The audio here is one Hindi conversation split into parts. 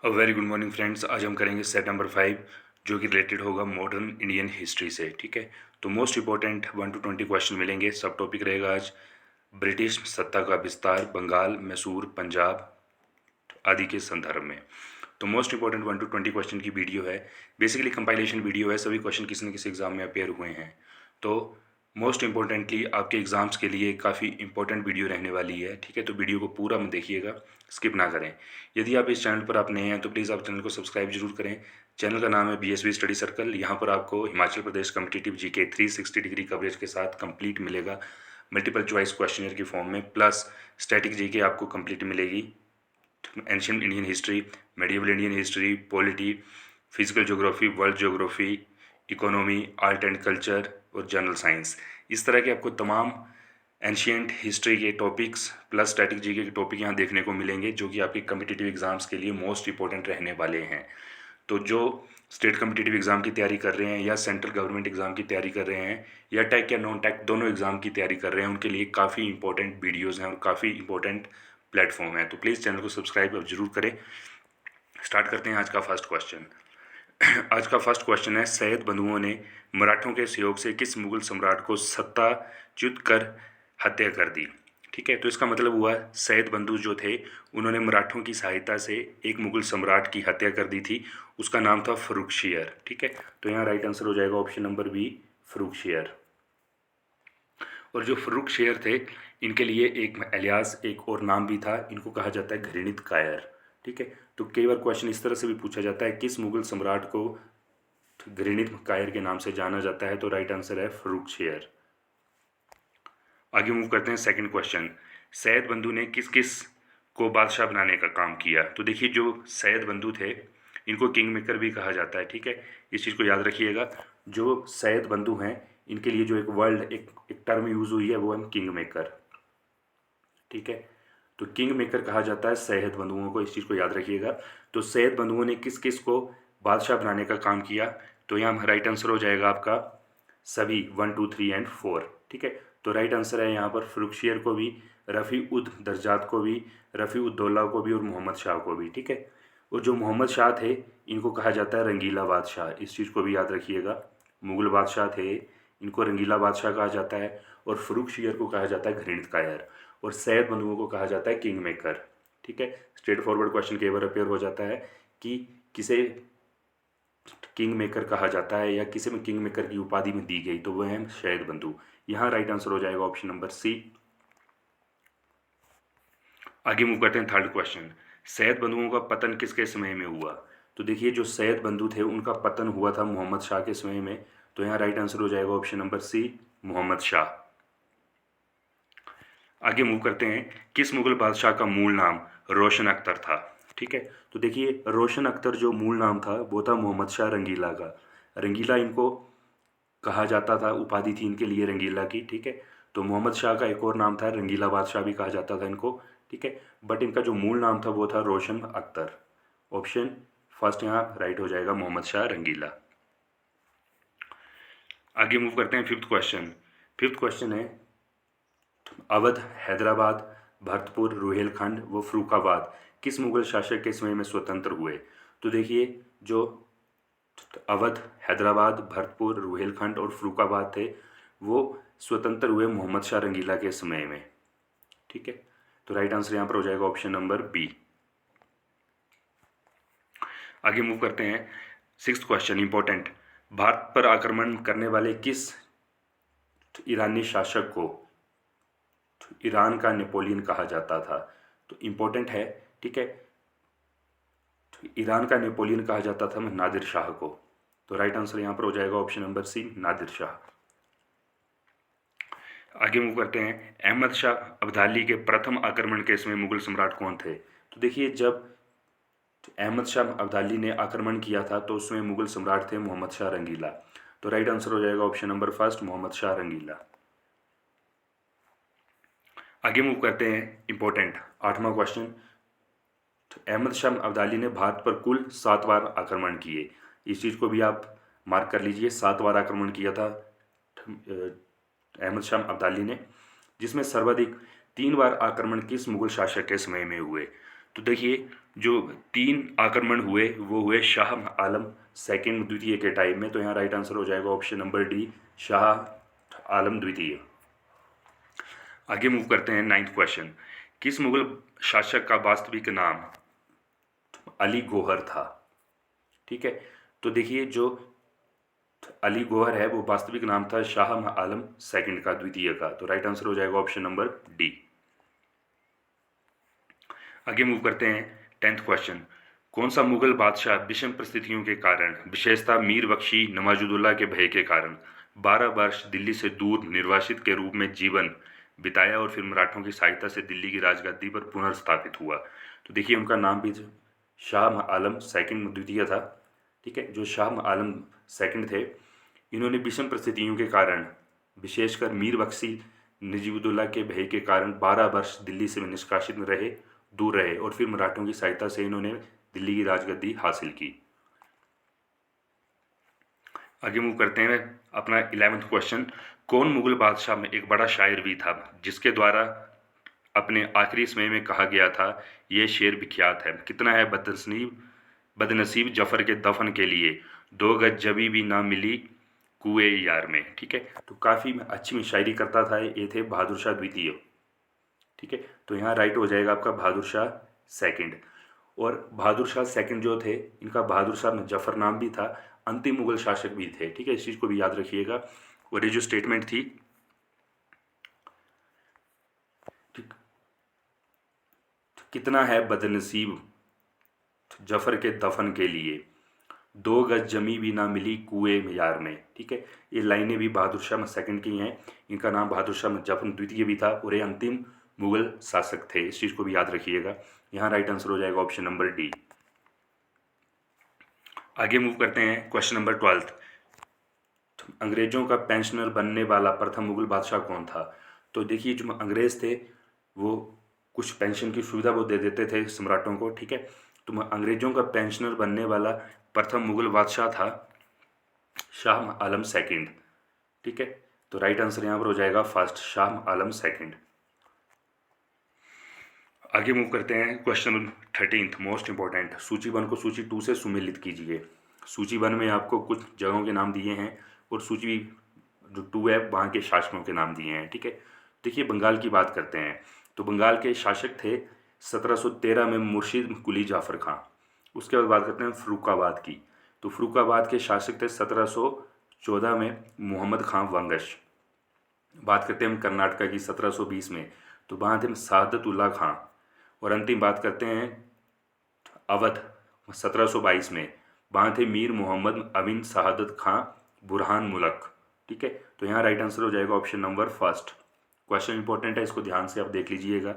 Very good morning friends. आज हम करेंगे सेट नंबर 5 जो कि रिलेटेड होगा मॉडर्न इंडियन हिस्ट्री से। ठीक है, तो मोस्ट इंपॉर्टेंट 1 to 20 क्वेश्चन मिलेंगे। सब टॉपिक रहेगा आज ब्रिटिश सत्ता का विस्तार बंगाल, मैसूर, पंजाब आदि के संदर्भ में। तो मोस्ट इंपॉर्टेंट 1 to 20 क्वेश्चन की वीडियो है, बेसिकली कंपाइलेशन वीडियो है। सभी क्वेश्चन किसी न किसी एग्जाम में अपेयर हुए हैं, तो मोस्ट इंपॉर्टेंटली आपके एग्जाम्स के लिए काफ़ी इंपॉर्टेंट वीडियो रहने वाली है। ठीक है, तो वीडियो को पूरा मत देखिएगा, स्किप ना करें। यदि आप इस चैनल पर आप नए हैं तो प्लीज़ आप चैनल को सब्सक्राइब जरूर करें। चैनल का नाम है BSV स्टडी सर्कल। यहाँ पर आपको Himachal Pradesh competitive GK 360 degree coverage के साथ कंप्लीट मिलेगा, मल्टीपल चॉइस क्वेश्चनर की फॉर्म में, प्लस स्टैटिक जीके आपको कंप्लीट मिलेगी। Ancient Indian history, medieval Indian history, polity, physical geography, world geography, economy, art and culture और जनरल साइंस। इस तरह के आपको तमाम एंशियंट हिस्ट्री के टॉपिक्स प्लस स्टैटिक जीके के टॉपिक यहाँ देखने को मिलेंगे, जो कि आपके कम्पिटिटिव एग्जाम्स के लिए मोस्ट इंपॉर्टेंट रहने वाले हैं। तो जो स्टेट कम्पिटिटिव एग्ज़ाम की तैयारी कर रहे हैं या सेंट्रल गवर्नमेंट एग्ज़ाम की तैयारी कर रहे हैं या टेक या नॉन टेक दोनों एग्ज़ाम की तैयारी कर रहे हैं, उनके लिए काफ़ी इंपॉर्टेंट वीडियोज़ हैं और काफ़ी इंपॉर्टेंट प्लेटफॉर्म है। तो प्लीज़ चैनल को सब्सक्राइब अब जरूर करें। स्टार्ट करते हैं आज का फर्स्ट क्वेश्चन। आज का फर्स्ट क्वेश्चन है, सैयद बंधुओं ने मराठों के सहयोग से किस मुगल सम्राट को सत्ताच्युत कर हत्या कर दी। ठीक है, तो इसका मतलब हुआ सैयद बंधु जो थे उन्होंने मराठों की सहायता से एक मुगल सम्राट की हत्या कर दी थी। उसका नाम था फर्रुखशियर। ठीक है, तो यहाँ राइट आंसर हो जाएगा ऑप्शन नंबर बी, फर्रुखशियर। और जो फर्रुखशियर थे, इनके लिए एक एलियास, एक और नाम भी था, इनको कहा जाता है घृणित कायर। ठीक है, तो कई बार क्वेश्चन इस तरह से भी पूछा जाता है, किस मुगल सम्राट को घृणित कायर के नाम से जाना जाता है, तो राइट आंसर है फर्रुखशियर। आगे मूव करते हैं सेकंड क्वेश्चन। सैयद बंधु ने किस किस को बादशाह बनाने का काम किया। तो देखिए, जो सैयद बंधु थे इनको किंग मेकर भी कहा जाता है। ठीक है, इस चीज़ को याद रखिएगा। जो सैयद बंधु हैं इनके लिए जो एक टर्म यूज हुई है वो है किंग मेकर। ठीक है, तो किंग मेकर कहा जाता है सैयद बंधुओं को, इस चीज़ को याद रखिएगा। तो सैयद बंधुओं ने किस किस को बादशाह बनाने का काम किया, तो यहाँ राइट आंसर हो जाएगा आपका सभी 1, 2, 3 एंड 4। ठीक है, तो राइट आंसर है यहाँ पर फर्रुखशियर को भी, रफ़ी उद दरजात को भी, रफ़ी उद दौला को भी और मोहम्मद शाह को भी। ठीक है, और जो मोहम्मद शाह थे इनको कहा जाता है रंगीला बादशाह, इस चीज़ को भी याद रखिएगा। मुगल बादशाह थे, इनको रंगीला बादशाह कहा जाता है, और फर्रुखशियर को कहा जाता है घृणित कायर, और सैयद बंधुओं को कहा जाता है किंग मेकर। ठीक है, स्ट्रेट फॉरवर्ड क्वेश्चन कई बार अपेयर हो जाता है कि किसे किंग मेकर कहा जाता है या किसे में किंग मेकर की उपाधि में दी गई, तो वह है सैयद बंधु। यहाँ राइट आंसर हो जाएगा ऑप्शन नंबर सी। आगे मूव करते हैं थर्ड क्वेश्चन। सैयद बंधुओं का पतन किसके समय में हुआ। तो देखिए, जो सैयद बंधु थे उनका पतन हुआ था मोहम्मद शाह के समय में, तो यहाँ राइट आंसर हो जाएगा option number C, Mohammad Shah. आगे मूव करते हैं, किस मुगल बादशाह का मूल नाम रोशन अख्तर था। ठीक है, तो देखिए, रोशन अख्तर जो मूल नाम था वो था मोहम्मद शाह रंगीला का। रंगीला इनको कहा जाता था, उपाधि थी इनके लिए रंगीला की। ठीक है, तो मोहम्मद शाह का एक और नाम था, रंगीला बादशाह भी कहा जाता था इनको। ठीक है, बट इनका जो मूल नाम था वो था रोशन अख्तर। ऑप्शन फर्स्ट यहाँ राइट हो जाएगा, मोहम्मद शाह रंगीला। आगे मूव करते हैं फिफ्थ क्वेश्चन। फिफ्थ क्वेश्चन है, अवध, हैदराबाद, भरतपुर, रुहेलखंड व फर्रुखाबाद किस मुगल शासक के समय में स्वतंत्र हुए। तो देखिए, जो अवध, हैदराबाद, भरतपुर, रुहेलखंड और फर्रुखाबाद थे वो स्वतंत्र हुए मोहम्मद शाह रंगीला के समय में। ठीक है, तो राइट आंसर यहाँ पर हो जाएगा ऑप्शन नंबर बी। आगे मूव करते हैं सिक्स्थ क्वेश्चन, इंपॉर्टेंट। भारत पर आक्रमण करने वाले किस ईरानी शासक को ईरान का नेपोलियन कहा जाता था। तो इंपॉर्टेंट है। ठीक है, तो ईरान का नेपोलियन कहा जाता था नादिर शाह को, तो राइट आंसर यहाँ पर हो जाएगा option number C, Nadir Shah. आगे मूव करते हैं, अहमद शाह अब्दाली के प्रथम आक्रमण के समय मुगल सम्राट कौन थे। तो देखिए, जब अहमद शाह अब्दाली ने आक्रमण किया था तो उसमें मुगल सम्राट थे मोहम्मद शाह रंगीला, तो राइट आंसर हो जाएगा option number first, Mohammad Shah Rangila. आगे मूव करते हैं, इंपॉर्टेंट 8वां क्वेश्चन। अहमद शाह अब्दाली ने भारत पर कुल 7 बार आक्रमण किए। इस चीज़ को भी आप मार्क कर लीजिए, 7 बार आक्रमण किया था अहमद शाह अब्दाली ने, जिसमें सर्वाधिक 3 बार आक्रमण किस मुगल शासक के समय में हुए। तो देखिए जो 3 आक्रमण हुए वो हुए शाह आलम सेकंड द्वितीय के टाइम में, तो यहाँ राइट आंसर हो जाएगा option number D, Shah Alam द्वितीय। आगे मूव करते हैं 9th क्वेश्चन। किस मुगल शासक का वास्तविक नाम अली गौहर था? ठीक है, तो देखिए जो अली गौहर है वो वास्तविक नाम था शाह आलम सेकंड का, द्वितीय का, तो राइट आंसर हो जाएगा ऑप्शन नंबर डी। आगे मूव करते हैं 10th क्वेश्चन। कौन सा मुगल बादशाह विषम परिस्थितियों के कारण, विशेषता मीर बख्शी नवाजुद्दौला के भय के कारण 12 वर्ष दिल्ली से दूर निर्वासित के रूप में जीवन बिताया और फिर मराठों की सहायता से दिल्ली की राजगद्दी पर पुनर्स्थापित हुआ? तो देखिए उनका नाम भी शाह आलम सेकंड द्वितीय था। ठीक है, जो शाह आलम सेकंड थे, इन्होंने विषम परिस्थितियों के कारण, विशेषकर मीर बख्शी नजीबुद्दौला के भय के कारण 12 वर्ष दिल्ली से निष्कासित रहे, दूर रहे और फिर मराठों की सहायता से इन्होंने दिल्ली की राजगद्दी हासिल की। आगे मूव करते हैं अपना 11th क्वेश्चन। कौन मुगल बादशाह में एक बड़ा शायर भी था जिसके द्वारा अपने आखिरी समय में कहा गया था ये शेर विख्यात है? कितना है बदनसीब जफर के दफन के लिए 2 गज जबी भी ना मिली कुएं यार में। ठीक है, तो काफ़ी अच्छी में शायरी करता था, ये थे बहादुर शाह द्वितीय। ठीक है, तो यहाँ राइट हो जाएगा आपका बहादुर शाह सेकंड। और बहादुर शाह सेकंड जो थे, इनका बहादुर शाह मुजफ्फर नाम भी था, अंतिम मुगल शासक भी थे। ठीक है, इस चीज़ को भी याद रखिएगा। और ये जो स्टेटमेंट थी, ठीक, कितना है बदनसीब जफर के दफन के लिए 2 गज जमी भी ना मिली कुएं यार में। ठीक है, ये लाइनें भी बहादुर शाह सेकंड की हैं। इनका नाम बहादुर शाह मुजफ्फर द्वितीय भी था और ये अंतिम मुगल शासक थे, इस चीज़ को भी याद रखिएगा। यहाँ राइट आंसर हो जाएगा ऑप्शन नंबर डी। आगे मूव करते हैं क्वेश्चन नंबर 12। अंग्रेजों का पेंशनर बनने वाला प्रथम मुगल बादशाह कौन था? तो देखिए जो अंग्रेज थे वो कुछ पेंशन की सुविधा वो दे देते थे सम्राटों को। ठीक है, तो अंग्रेजों का पेंशनर बनने वाला प्रथम मुगल बादशाह था शाह आलम सेकंड। ठीक है, तो राइट आंसर यहाँ पर हो जाएगा फर्स्ट, शाह आलम सेकंड। आगे मूव करते हैं क्वेश्चन 13th मोस्ट इंपॉर्टेंट। सूची 1 को सूची 2 से सुमेलित कीजिए। सूची 1 में आपको कुछ जगहों के नाम दिए हैं और सूची जो 2 है वहाँ के शासकों के नाम दिए हैं। ठीक है, देखिए बंगाल की बात करते हैं तो बंगाल के शासक थे 1713 में मुर्शीद कुली जाफर खां। उसके बाद बात करते हैं फर्रुखाबाद की, तो फर्रुखाबाद के शासक थे 1714 में मोहम्मद खां वंगश। बात करते हैं हम कर्नाटका की 1720 में, तो वहाँ थे सादत उल्ला खां। और अंतिम बात करते हैं अवध 1722 में, वहाँ थे मीर मोहम्मद अमीन शहादत खां बुरहान मुलक। ठीक है, तो यहाँ राइट आंसर हो जाएगा option number first. Question important है, इसको ध्यान से आप देख लीजिएगा।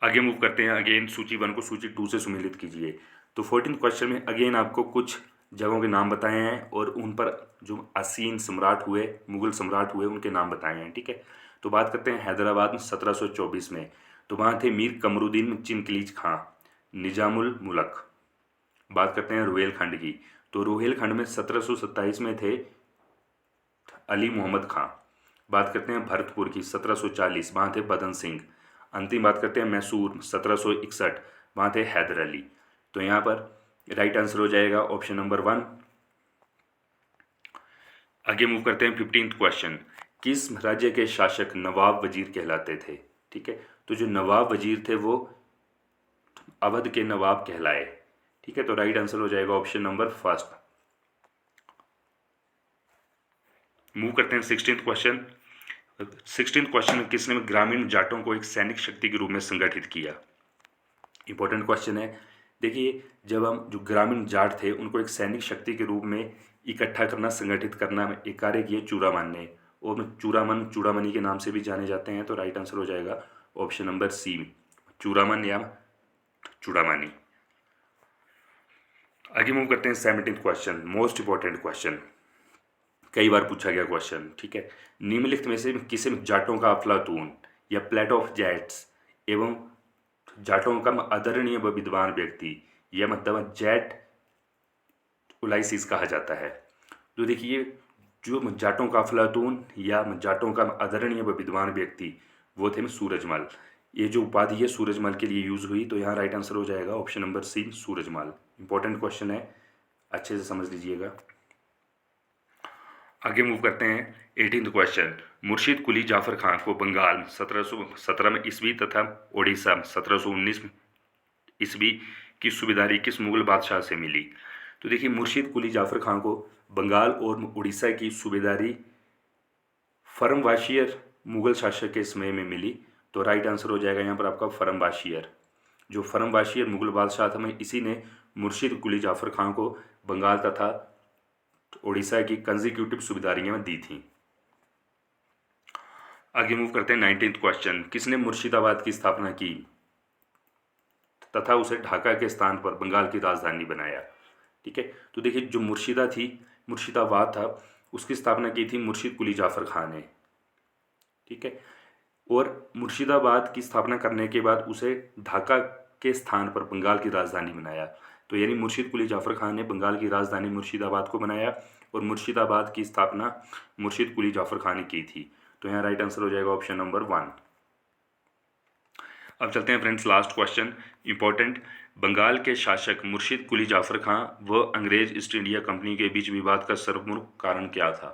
आगे मूव करते हैं, अगेन सूची 1 को सूची 2 से सुमेलित कीजिए। तो 14th क्वेश्चन में अगेन आपको कुछ जगहों के नाम बताए हैं और उन पर जो आसीन सम्राट हुए, मुगल सम्राट हुए, उनके नाम बताए हैं। ठीक है, तो बात करते हैं हैदराबाद में 1724 में, तो वहाँ थे मीर कमरुद्दीन चिनकलीज खां निजामुल मुलक। बात करते हैं रोहेलखंड की, तो रोहेलखंड में 1727 में थे अली मोहम्मद खां। बात करते हैं भरतपुर की 1740, वहाँ थे बदन सिंह। अंतिम बात करते हैं मैसूर 1761, वहाँ थे हैदर अली। तो यहाँ पर राइट आंसर हो जाएगा ऑप्शन नंबर 1। आगे मूव करते हैं 15th क्वेश्चन। किस राज्य के शासक नवाब वजीर कहलाते थे? ठीक है, तो जो नवाब वजीर थे वो अवध के नवाब कहलाए। ठीक है, तो राइट आंसर हो जाएगा ऑप्शन नंबर फर्स्ट। मूव करते हैं 16th क्वेश्चन। 16th क्वेश्चन में किसने ग्रामीण जाटों को एक सैनिक शक्ति के रूप में संगठित किया? इंपॉर्टेंट क्वेश्चन है। देखिए जब हम जो ग्रामीण जाट थे उनको एक सैनिक शक्ति के रूप में इकट्ठा करना, संगठित करना एक कार्य किए चूड़ामन ने, और चूड़ामनी के नाम से भी जाने जाते हैं। तो राइट आंसर हो जाएगा ऑप्शन नंबर सी, चूड़ामन या चूड़ामनी। आगे मूव करते हैं 17th question, most important question, कई बार पूछा गया क्वेश्चन। ठीक है, निम्नलिखित में से किसी जाटों का अफलातून या प्लेट ऑफ जैट्स एवं जाटों का आदरणीय व विद्वान व्यक्ति या मतलब जैट उलाइसिस कहा जाता है? तो देखिए जो जाटों का अफलातून या जाटों का आदरणीय व विद्वान व्यक्ति वो थे सूरजमल। ये जो उपाधि है सूरजमल के लिए यूज़ हुई, तो यहाँ राइट आंसर हो जाएगा option number C, Surajmal. Important question है, अच्छे से समझ लीजिएगा। आगे मूव करते हैं 18th क्वेश्चन। मुर्शिद कुली जाफर खान को बंगाल 1717 में ईस्वी तथा ओडिशा 1719 ईस्वी की सूबेदारी किस मुगल बादशाह से मिली? तो देखिए, मुर्शिद कुली जाफर खान को बंगाल और उड़ीसा की सूबेदारी फरमवाशियर मुगल शासक के समय में मिली। तो राइट आंसर हो जाएगा यहाँ पर आपका फरमवाशियर। जो फरमवाशियर मुगल बादशाह था, में इसी ने मुर्शिद कुली जाफर खान को बंगाल तथा उड़ीसा की कंजिक्यूटिव सूबेदारियां दी थी। आगे मूव करते हैं 19th क्वेश्चन। किसने मुर्शिदाबाद की स्थापना की तथा उसे ढाका के स्थान पर बंगाल की राजधानी बनाया? ठीक है, तो देखिए, जो मुर्शिदाबाद था, उसकी स्थापना की थी मुर्शिद कुली जाफर खान ने। ठीक है, और मुर्शिदाबाद की स्थापना करने के बाद उसे ढाका के स्थान पर बंगाल की राजधानी बनाया। तो यानी मुर्शिद कुली जाफर खान ने बंगाल की राजधानी मुर्शिदाबाद को बनाया और मुर्शिदाबाद की स्थापना मुर्शिद कुली जाफर खान ने की थी। तो यहाँ राइट आंसर हो जाएगा ऑप्शन नंबर 1। अब चलते हैं friends last question, important. Bengal के शासक मुर्शिद कुली जाफर खान व अंग्रेज ईस्ट इंडिया कंपनी के बीच विवाद का सर्वप्रमुख कारण क्या था?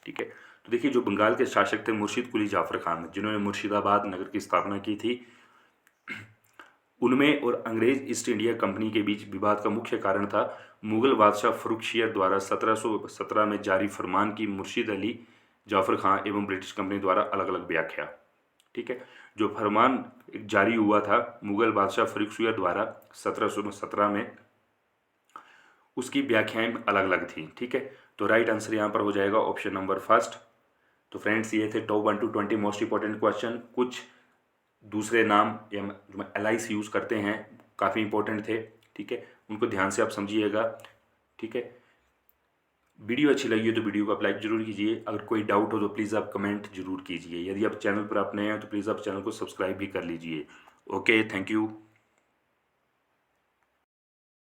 ठीक है, तो देखिए, जो बंगाल के शासक थे मुर्शिद कुली जाफर खान, जिन्होंने मुर्शिदाबाद नगर की स्थापना की थी, उनमें और अंग्रेज ईस्ट इंडिया कंपनी के बीच विवाद का मुख्य कारण था मुगल बादशाह फर्रुखशियर द्वारा 1717 में जारी फरमान की मुर्शिद अली जाफर खान एवं ब्रिटिश कंपनी द्वारा अलग अलग व्याख्या। ठीक है, जो फरमान जारी हुआ था मुगल बादशाह फर्रुखशियर द्वारा 1717 में, उसकी व्याख्याएं अलग अलग थी। ठीक है, तो राइट आंसर यहाँ पर हो जाएगा ऑप्शन नंबर 1। तो फ्रेंड्स, ये थे top 1 to 20 most important question. कुछ दूसरे नाम या जो एलाइस यूज़ करते हैं काफ़ी इंपॉर्टेंट थे। ठीक है, उनको ध्यान से आप समझिएगा। ठीक है, वीडियो अच्छी लगी हो तो वीडियो को आप लाइक जरूर कीजिए। अगर कोई डाउट हो तो प्लीज़ आप कमेंट जरूर कीजिए। यदि आप चैनल पर आप नए हैं तो प्लीज़ आप चैनल को सब्सक्राइब भी कर लीजिए। Okay, thank you.